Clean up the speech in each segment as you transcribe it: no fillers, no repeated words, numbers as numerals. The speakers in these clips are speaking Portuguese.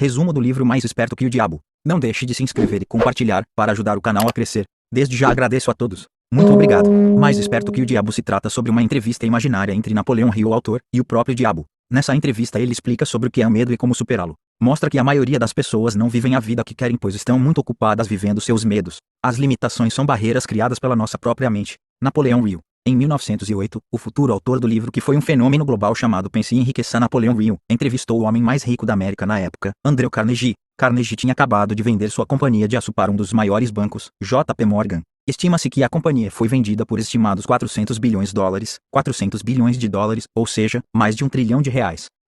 Resumo do livro Mais Esperto que o Diabo. Não deixe de se inscrever e compartilhar para ajudar o canal a crescer. Desde já agradeço a todos. Muito obrigado. Mais Esperto que o Diabo se trata sobre uma entrevista imaginária entre Napoleão Hill, o autor, e o próprio diabo. Nessa entrevista ele explica sobre o que é o medo e como superá-lo. Mostra que a maioria das pessoas não vivem a vida que querem, pois estão muito ocupadas vivendo seus medos. As limitações são barreiras criadas pela nossa própria mente. Napoleão Hill. Em 1908, o futuro autor do livro, que foi um fenômeno global chamado Pense e Enriqueça, Napoleão Hill, entrevistou o homem mais rico da América na época, Andrew Carnegie. Carnegie tinha acabado de vender sua companhia de aço para um dos maiores bancos, JP Morgan. Estima-se que a companhia foi vendida por estimados 400 bilhões de dólares, 400 bilhões de dólares, ou seja, mais de R$ 1 trilhão.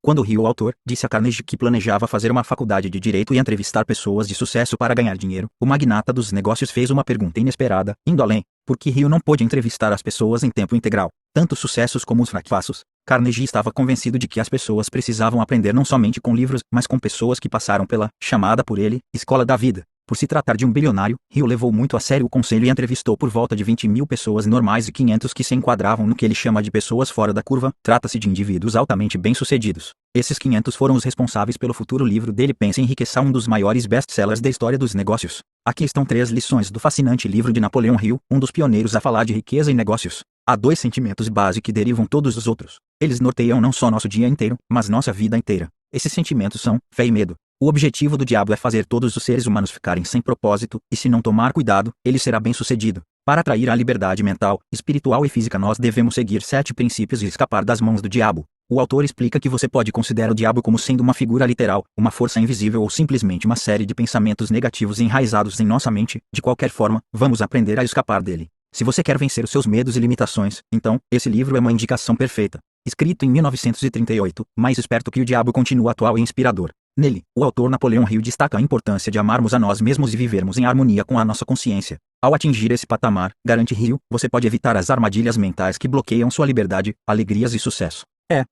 Quando Hill, o autor, disse a Carnegie que planejava fazer uma faculdade de direito e entrevistar pessoas de sucesso para ganhar dinheiro, o magnata dos negócios fez uma pergunta inesperada, indo além: por que Hill não pôde entrevistar as pessoas em tempo integral, tanto os sucessos como os fracassos? Carnegie estava convencido de que as pessoas precisavam aprender não somente com livros, mas com pessoas que passaram pela, chamada por ele, escola da vida. Por se tratar de um bilionário, Hill levou muito a sério o conselho e entrevistou por volta de 20 mil pessoas normais e 500 que se enquadravam no que ele chama de pessoas fora da curva. Trata-se de indivíduos altamente bem-sucedidos. Esses 500 foram os responsáveis pelo futuro livro dele, Pense e Enriqueça, um dos maiores best-sellers da história dos negócios. Aqui estão 3 lições do fascinante livro de Napoleão Hill, um dos pioneiros a falar de riqueza e negócios. Há 2 sentimentos base que derivam todos os outros. Eles norteiam não só nosso dia inteiro, mas nossa vida inteira. Esses sentimentos são fé e medo. O objetivo do diabo é fazer todos os seres humanos ficarem sem propósito, e se não tomar cuidado, ele será bem-sucedido. Para atrair a liberdade mental, espiritual e física, nós devemos seguir 7 princípios e escapar das mãos do diabo. O autor explica que você pode considerar o diabo como sendo uma figura literal, uma força invisível ou simplesmente uma série de pensamentos negativos enraizados em nossa mente. De qualquer forma, vamos aprender a escapar dele. Se você quer vencer os seus medos e limitações, então, esse livro é uma indicação perfeita. Escrito em 1938, Mais Esperto que o Diabo continua atual e inspirador. Nele, o autor Napoleão Hill destaca a importância de amarmos a nós mesmos e vivermos em harmonia com a nossa consciência. Ao atingir esse patamar, garante Hill, você pode evitar as armadilhas mentais que bloqueiam sua liberdade, alegrias e sucesso.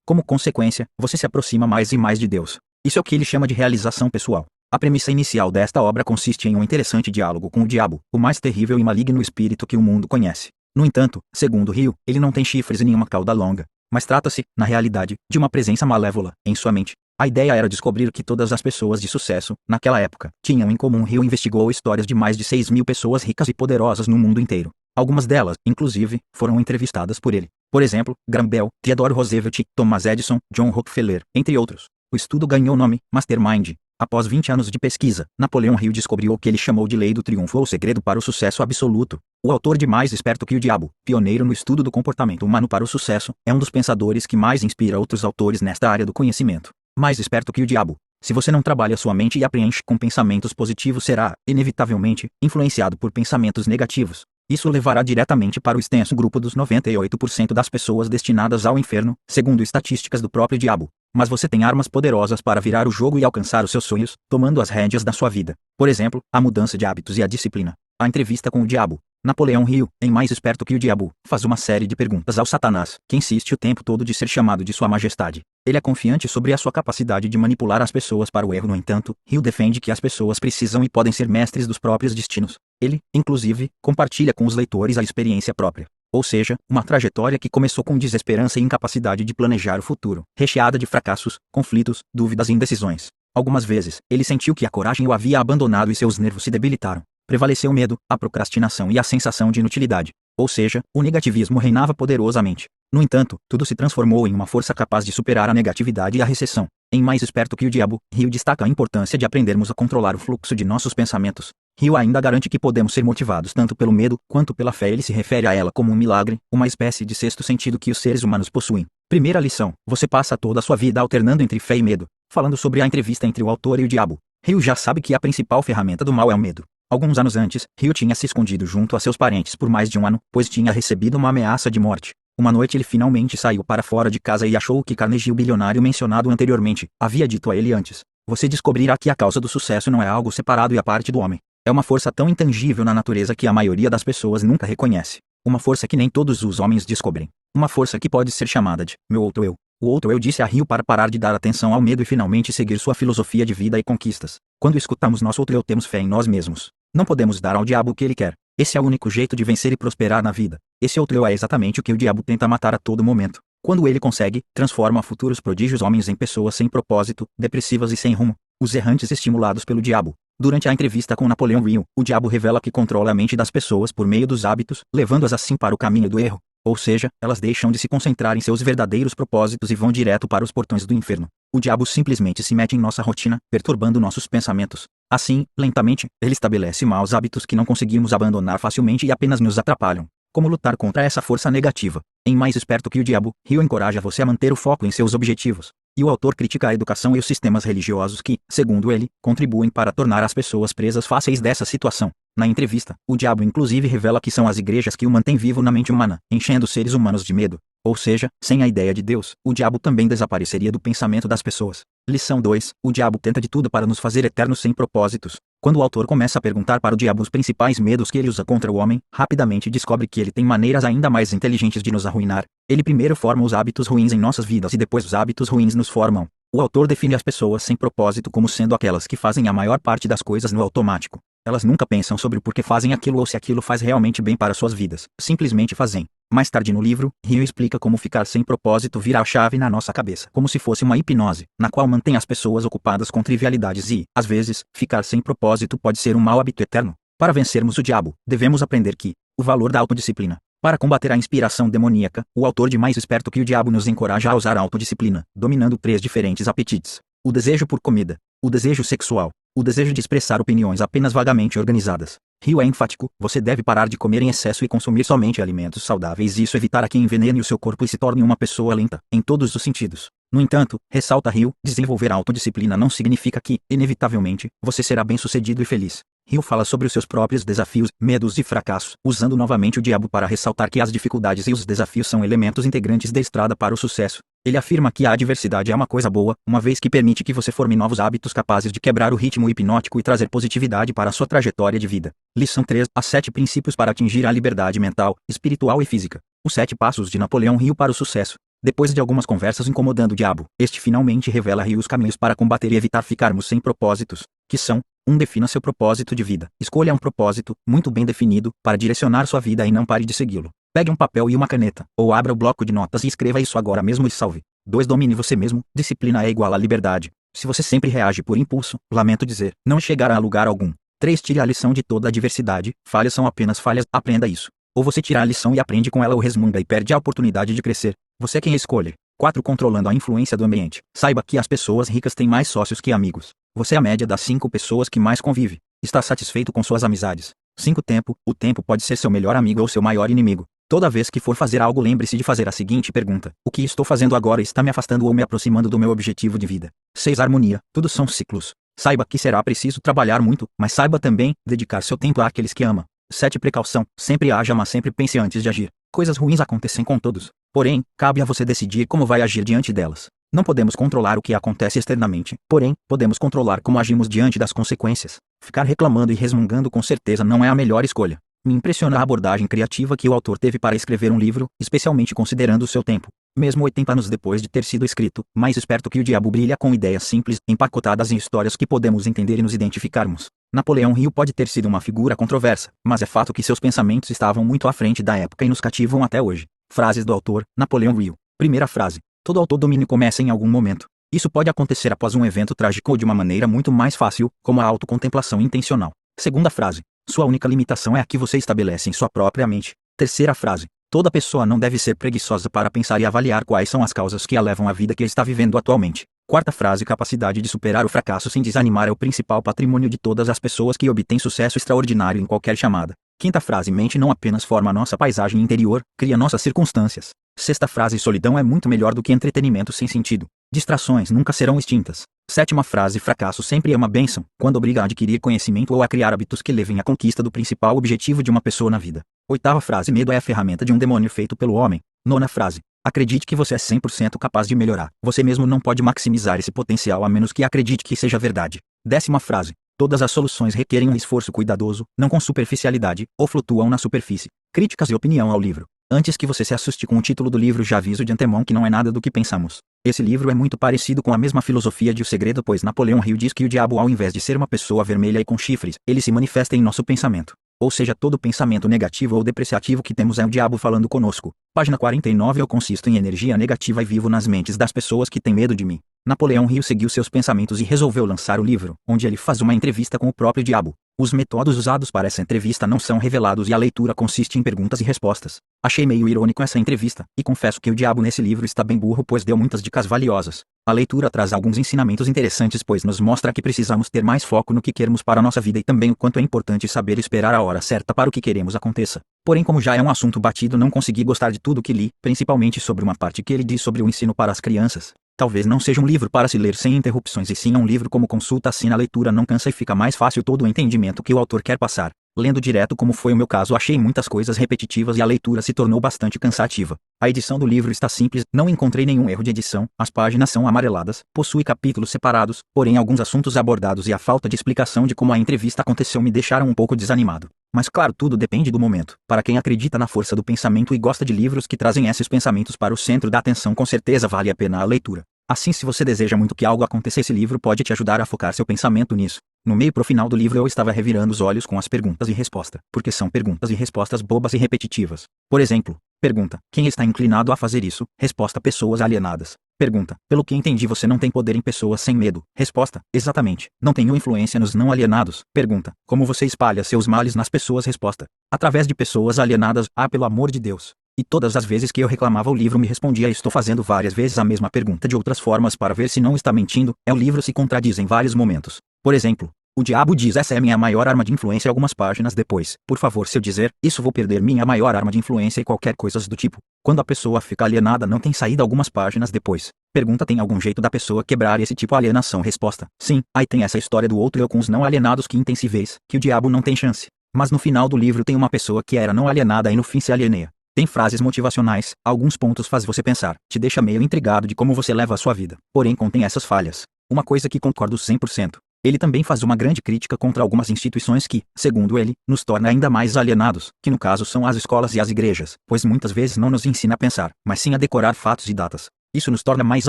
Como consequência, você se aproxima mais e mais de Deus. Isso é o que ele chama de realização pessoal. A premissa inicial desta obra consiste em um interessante diálogo com o diabo, o mais terrível e maligno espírito que o mundo conhece. No entanto, segundo Hill, ele não tem chifres e nenhuma cauda longa, mas trata-se, na realidade, de uma presença malévola em sua mente. A ideia era descobrir o que todas as pessoas de sucesso, naquela época, tinham em comum. Hill investigou histórias de mais de 6 mil pessoas ricas e poderosas no mundo inteiro. Algumas delas, inclusive, foram entrevistadas por ele. Por exemplo, Graham Bell, Theodore Roosevelt, Thomas Edison, John Rockefeller, entre outros. O estudo ganhou o nome Mastermind. Após 20 anos de pesquisa, Napoleão Hill descobriu o que ele chamou de Lei do Triunfo, ou segredo para o sucesso absoluto. O autor de Mais Esperto que o Diabo, pioneiro no estudo do comportamento humano para o sucesso, é um dos pensadores que mais inspira outros autores nesta área do conhecimento. Mais esperto que o diabo. Se você não trabalha sua mente e a preenche com pensamentos positivos, será, inevitavelmente, influenciado por pensamentos negativos. Isso o levará diretamente para o extenso grupo dos 98% das pessoas destinadas ao inferno, segundo estatísticas do próprio diabo. Mas você tem armas poderosas para virar o jogo e alcançar os seus sonhos, tomando as rédeas da sua vida. Por exemplo, a mudança de hábitos e a disciplina. A entrevista com o diabo. Napoleão Hill, em Mais Esperto que o Diabo, faz uma série de perguntas ao Satanás, que insiste o tempo todo de ser chamado de Sua Majestade. Ele é confiante sobre a sua capacidade de manipular as pessoas para o erro. No entanto, Hill defende que as pessoas precisam e podem ser mestres dos próprios destinos. Ele, inclusive, compartilha com os leitores a experiência própria. Ou seja, uma trajetória que começou com desesperança e incapacidade de planejar o futuro, recheada de fracassos, conflitos, dúvidas e indecisões. Algumas vezes, ele sentiu que a coragem o havia abandonado e seus nervos se debilitaram. Prevaleceu o medo, a procrastinação e a sensação de inutilidade. Ou seja, o negativismo reinava poderosamente. No entanto, tudo se transformou em uma força capaz de superar a negatividade e a recessão. Em Mais Esperto que o Diabo, Hill destaca a importância de aprendermos a controlar o fluxo de nossos pensamentos. Hill ainda garante que podemos ser motivados tanto pelo medo quanto pela fé. Ele se refere a ela como um milagre, uma espécie de sexto sentido que os seres humanos possuem. Primeira lição: você passa toda a sua vida alternando entre fé e medo. Falando sobre a entrevista entre o autor e o diabo, Hill já sabe que a principal ferramenta do mal é o medo. Alguns anos antes, Hill tinha se escondido junto a seus parentes por mais de um ano, pois tinha recebido uma ameaça de morte. Uma noite ele finalmente saiu para fora de casa e achou o que Carnegie, o bilionário mencionado anteriormente, havia dito a ele antes. Você descobrirá que a causa do sucesso não é algo separado e à parte do homem. É uma força tão intangível na natureza que a maioria das pessoas nunca reconhece. Uma força que nem todos os homens descobrem. Uma força que pode ser chamada de meu outro eu. O outro eu disse a Hill para parar de dar atenção ao medo e finalmente seguir sua filosofia de vida e conquistas. Quando escutamos nosso outro eu, temos fé em nós mesmos. Não podemos dar ao diabo o que ele quer. Esse é o único jeito de vencer e prosperar na vida. Esse outro eu é exatamente o que o diabo tenta matar a todo momento. Quando ele consegue, transforma futuros prodígios homens em pessoas sem propósito, depressivas e sem rumo. Os errantes estimulados pelo diabo. Durante a entrevista com Napoleão Hill, o diabo revela que controla a mente das pessoas por meio dos hábitos, levando-as assim para o caminho do erro. Ou seja, elas deixam de se concentrar em seus verdadeiros propósitos e vão direto para os portões do inferno. O diabo simplesmente se mete em nossa rotina, perturbando nossos pensamentos. Assim, lentamente, ele estabelece maus hábitos que não conseguimos abandonar facilmente e apenas nos atrapalham. Como lutar contra essa força negativa? Em Mais Esperto que o Diabo, Hill encoraja você a manter o foco em seus objetivos. E o autor critica a educação e os sistemas religiosos que, segundo ele, contribuem para tornar as pessoas presas fáceis dessa situação. Na entrevista, o diabo inclusive revela que são as igrejas que o mantêm vivo na mente humana, enchendo os seres humanos de medo. Ou seja, sem a ideia de Deus, o diabo também desapareceria do pensamento das pessoas. Lição 2. O diabo tenta de tudo para nos fazer eternos sem propósitos. Quando o autor começa a perguntar para o diabo os principais medos que ele usa contra o homem, rapidamente descobre que ele tem maneiras ainda mais inteligentes de nos arruinar. Ele primeiro forma os hábitos ruins em nossas vidas e depois os hábitos ruins nos formam. O autor define as pessoas sem propósito como sendo aquelas que fazem a maior parte das coisas no automático. Elas nunca pensam sobre o porquê fazem aquilo ou se aquilo faz realmente bem para suas vidas. Simplesmente fazem. Mais tarde no livro, Hill explica como ficar sem propósito vira a chave na nossa cabeça, como se fosse uma hipnose, na qual mantém as pessoas ocupadas com trivialidades e, às vezes, ficar sem propósito pode ser um mau hábito eterno. Para vencermos o diabo, devemos aprender que o valor da autodisciplina. Para combater a inspiração demoníaca, o autor de Mais Esperto que o Diabo nos encoraja a usar a autodisciplina, dominando 3 diferentes apetites: o desejo por comida, o desejo sexual, o desejo de expressar opiniões apenas vagamente organizadas. Hill é enfático: você deve parar de comer em excesso e consumir somente alimentos saudáveis e isso evitará que envenene o seu corpo e se torne uma pessoa lenta, em todos os sentidos. No entanto, ressalta Hill, desenvolver a autodisciplina não significa que, inevitavelmente, você será bem-sucedido e feliz. Hill fala sobre os seus próprios desafios, medos e fracassos, usando novamente o diabo para ressaltar que as dificuldades e os desafios são elementos integrantes da estrada para o sucesso. Ele afirma que a adversidade é uma coisa boa, uma vez que permite que você forme novos hábitos capazes de quebrar o ritmo hipnótico e trazer positividade para a sua trajetória de vida. Lição 3. As 7 princípios para atingir a liberdade mental, espiritual e física. Os 7 passos de Napoleão Hill para o sucesso. Depois de algumas conversas incomodando o diabo, este finalmente revela a Hill os caminhos para combater e evitar ficarmos sem propósitos, que são: 1. Defina seu propósito de vida. Escolha um propósito, muito bem definido, para direcionar sua vida e não pare de segui-lo. Pegue um papel e uma caneta, ou abra o bloco de notas e escreva isso agora mesmo e salve. 2. Domine você mesmo. Disciplina é igual a liberdade. Se você sempre reage por impulso, lamento dizer, não chegará a lugar algum. 3. Tire a lição de toda adversidade. Falhas são apenas falhas, aprenda isso. Ou você tira a lição e aprende com ela ou resmunga e perde a oportunidade de crescer. Você é quem escolhe. 4. Controlando a influência do ambiente. Saiba que as pessoas ricas têm mais sócios que amigos. Você é a média das 5 pessoas que mais convive. Está satisfeito com suas amizades? 5. Tempo. O tempo pode ser seu melhor amigo ou seu maior inimigo. Toda vez que for fazer algo, lembre-se de fazer a seguinte pergunta: o que estou fazendo agora está me afastando ou me aproximando do meu objetivo de vida? 6. Harmonia. Tudo são ciclos. Saiba que será preciso trabalhar muito, mas saiba também dedicar seu tempo àqueles que ama. 7. Precaução. Sempre haja, mas sempre pense antes de agir. Coisas ruins acontecem com todos. Porém, cabe a você decidir como vai agir diante delas. Não podemos controlar o que acontece externamente, porém, podemos controlar como agimos diante das consequências. Ficar reclamando e resmungando com certeza não é a melhor escolha. Me impressiona a abordagem criativa que o autor teve para escrever um livro, especialmente considerando o seu tempo. Mesmo 80 anos depois de ter sido escrito, Mais Esperto que o Diabo brilha com ideias simples, empacotadas em histórias que podemos entender e nos identificarmos. Napoleão Hill pode ter sido uma figura controversa, mas é fato que seus pensamentos estavam muito à frente da época e nos cativam até hoje. Frases do autor, Napoleão Hill. Primeira frase: todo autodomínio começa em algum momento. Isso pode acontecer após um evento trágico ou de uma maneira muito mais fácil, como a autocontemplação intencional. Segunda frase: sua única limitação é a que você estabelece em sua própria mente. Terceira frase: toda pessoa não deve ser preguiçosa para pensar e avaliar quais são as causas que a levam à vida que está vivendo atualmente. Quarta frase: capacidade de superar o fracasso sem desanimar é o principal patrimônio de todas as pessoas que obtêm sucesso extraordinário em qualquer chamada. Quinta frase: mente não apenas forma nossa paisagem interior, cria nossas circunstâncias. Sexta frase: solidão é muito melhor do que entretenimento sem sentido. Distrações nunca serão extintas. Sétima frase: fracasso sempre é uma bênção, quando obriga a adquirir conhecimento ou a criar hábitos que levem à conquista do principal objetivo de uma pessoa na vida. Oitava frase: medo é a ferramenta de um demônio feito pelo homem. Nona frase: acredite que você é 100% capaz de melhorar. Você mesmo não pode maximizar esse potencial a menos que acredite que seja verdade. Décima frase: todas as soluções requerem um esforço cuidadoso, não com superficialidade, ou flutuam na superfície. Críticas e opinião ao livro. Antes que você se assuste com o título do livro, já aviso de antemão que não é nada do que pensamos. Esse livro é muito parecido com a mesma filosofia de O Segredo, pois Napoleão Hill diz que o diabo, ao invés de ser uma pessoa vermelha e com chifres, ele se manifesta em nosso pensamento. Ou seja, todo pensamento negativo ou depreciativo que temos é o diabo falando conosco. Página 49. Eu consisto em energia negativa e vivo nas mentes das pessoas que têm medo de mim. Napoleão Hill seguiu seus pensamentos e resolveu lançar o livro, onde ele faz uma entrevista com o próprio diabo. Os métodos usados para essa entrevista não são revelados e a leitura consiste em perguntas e respostas. Achei meio irônico essa entrevista, e confesso que o diabo nesse livro está bem burro, pois deu muitas dicas valiosas. A leitura traz alguns ensinamentos interessantes, pois nos mostra que precisamos ter mais foco no que queremos para a nossa vida e também o quanto é importante saber esperar a hora certa para o que queremos aconteça. Porém, como já é um assunto batido, não consegui gostar de tudo que li, principalmente sobre uma parte que ele diz sobre o ensino para as crianças. Talvez não seja um livro para se ler sem interrupções e sim um livro como consulta, assim a leitura não cansa e fica mais fácil todo o entendimento que o autor quer passar. Lendo direto, como foi o meu caso, achei muitas coisas repetitivas e a leitura se tornou bastante cansativa. A edição do livro está simples, não encontrei nenhum erro de edição, as páginas são amareladas, possui capítulos separados, porém alguns assuntos abordados e a falta de explicação de como a entrevista aconteceu me deixaram um pouco desanimado. Mas claro, tudo depende do momento. Para quem acredita na força do pensamento e gosta de livros que trazem esses pensamentos para o centro da atenção, com certeza vale a pena a leitura. Assim, se você deseja muito que algo aconteça, esse livro pode te ajudar a focar seu pensamento nisso. No meio pro final do livro eu estava revirando os olhos com as perguntas e respostas, porque são perguntas e respostas bobas e repetitivas. Por exemplo, pergunta: quem está inclinado a fazer isso? Resposta: pessoas alienadas. Pergunta: pelo que entendi, você não tem poder em pessoas sem medo. Resposta: exatamente, não tenho influência nos não alienados. Pergunta: como você espalha seus males nas pessoas? Resposta: através de pessoas alienadas. Ah, pelo amor de Deus. E todas as vezes que eu reclamava, o livro me respondia: estou fazendo várias vezes a mesma pergunta de outras formas para ver se não está mentindo. O livro se contradiz em vários momentos. Por exemplo, o diabo diz: essa é minha maior arma de influência. Algumas páginas depois: por favor, se eu dizer isso vou perder minha maior arma de influência e qualquer coisas do tipo. Quando a pessoa fica alienada, não tem saída. Algumas páginas depois: pergunta: tem algum jeito da pessoa quebrar esse tipo de alienação? Resposta: sim. Aí tem essa história do outro eu com os não alienados que intensíveis, que o diabo não tem chance. Mas no final do livro tem uma pessoa que era não alienada e no fim se alieneia. Tem frases motivacionais, alguns pontos faz você pensar, te deixa meio intrigado de como você leva a sua vida, porém contém essas falhas. Uma coisa que concordo 100%. Ele também faz uma grande crítica contra algumas instituições que, segundo ele, nos torna ainda mais alienados, que no caso são as escolas e as igrejas, pois muitas vezes não nos ensina a pensar, mas sim a decorar fatos e datas. Isso nos torna mais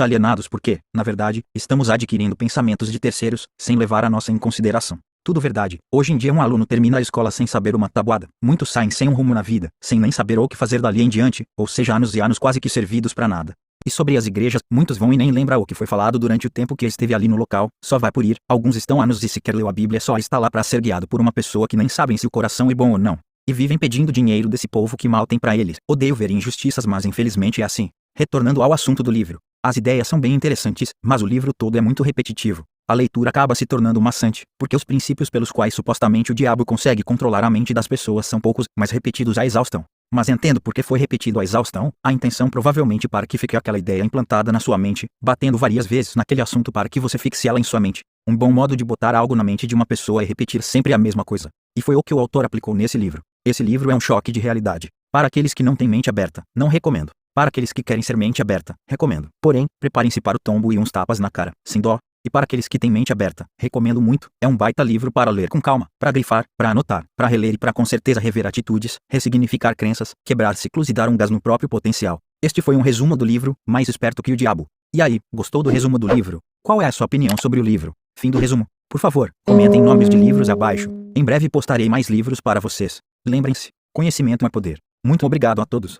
alienados porque, na verdade, estamos adquirindo pensamentos de terceiros, sem levar a nossa em consideração. Tudo verdade. Hoje em dia um aluno termina a escola sem saber uma tabuada. Muitos saem sem um rumo na vida, sem nem saber o que fazer dali em diante, ou seja, anos e anos quase que servidos para nada. E sobre as igrejas, muitos vão e nem lembram o que foi falado durante o tempo que esteve ali no local, só vai por ir. Alguns estão anos e sequer leu a Bíblia, só está lá para ser guiado por uma pessoa que nem sabem se o coração é bom ou não. E vivem pedindo dinheiro desse povo que mal tem para eles. Odeio ver injustiças, mas infelizmente é assim. Retornando ao assunto do livro. As ideias são bem interessantes, mas o livro todo é muito repetitivo. A leitura acaba se tornando maçante, porque os princípios pelos quais supostamente o diabo consegue controlar a mente das pessoas são poucos, mas repetidos à exaustão. Mas entendo por que foi repetido à exaustão, a intenção provavelmente para que fique aquela ideia implantada na sua mente, batendo várias vezes naquele assunto para que você fixe ela em sua mente. Um bom modo de botar algo na mente de uma pessoa é repetir sempre a mesma coisa. E foi o que o autor aplicou nesse livro. Esse livro é um choque de realidade. Para aqueles que não têm mente aberta, não recomendo. Para aqueles que querem ser mente aberta, recomendo. Porém, preparem-se para o tombo e uns tapas na cara, sem dó. E para aqueles que têm mente aberta, recomendo muito. É um baita livro para ler com calma, para grifar, para anotar, para reler e para com certeza rever atitudes, ressignificar crenças, quebrar ciclos e dar um gás no próprio potencial. Este foi um resumo do livro, Mais Esperto que o Diabo. E aí, gostou do resumo do livro? Qual é a sua opinião sobre o livro? Fim do resumo. Por favor, comentem nomes de livros abaixo. Em breve postarei mais livros para vocês. Lembrem-se, conhecimento é poder. Muito obrigado a todos.